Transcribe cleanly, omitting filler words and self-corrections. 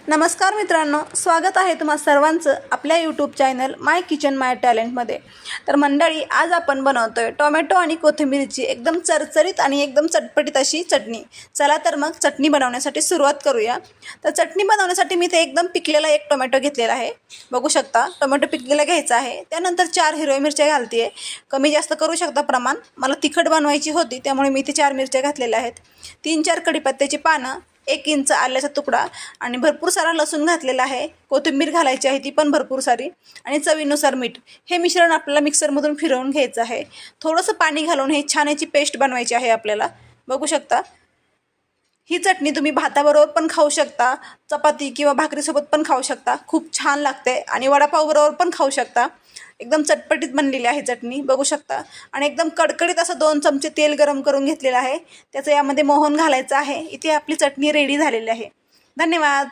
नमस्कार मित्रांनो, स्वागत आहे तुम्हा सर्वांचं आपल्या यूट्यूब चॅनल माय किचन माय टॅलेंटमध्ये। तर मंडळी, आज आपण बनवतोय टोमॅटो आणि कोथिंबीरची एकदम चरचरीत आणि एकदम चटपटीत अशी चटणी। चला तर मग चटणी बनवण्यासाठी सुरुवात करूया। तर चटणी बनवण्यासाठी मी ते एकदम पिकलेला एक टोमॅटो घेतलेला आहे। बघू शकता, टोमॅटो पिकलेला घ्यायचा आहे। त्यानंतर 4 हिरव्या मिरच्या घालते। कमी जास्त करू शकता प्रमाण, मला तिखट बनवायची होती त्यामुळे मी ते 4 मिरच्या घातलेल्या आहेत। 3-4 कढीपत्त्याची पानं, 1 इंच आल्याचा तुकडा आणि भरपूर सारा लसूण घातलेला आहे। कोथिंबीर घालायची आहे, ती पण भरपूर सारी, आणि चवीनुसार मीठ। हे मिश्रण आपल्याला मिक्सरमधून फिरवून घ्यायचं आहे। थोडंसं पाणी घालून हे छान याची पेस्ट बनवायची आहे आपल्याला। बघू शकता, ही चटणी तुम्ही भाताबरोबर पण खाऊ शकता, चपाती किंवा भाकरीसोबत पण खाऊ शकता। खूप छान लागते आणि वडापाव बरोबर पण खाऊ शकता। एकदम चटपटीत बनलेली आहे चटणी, बघू शकता। आणि एकदम कडकडीत असं 2 चमचे तेल गरम करून घेतलेलं आहे। त्याचं यामध्ये मोहन घालायचं आहे। इथे आपली चटणी रेडी झालेली आहे। धन्यवाद।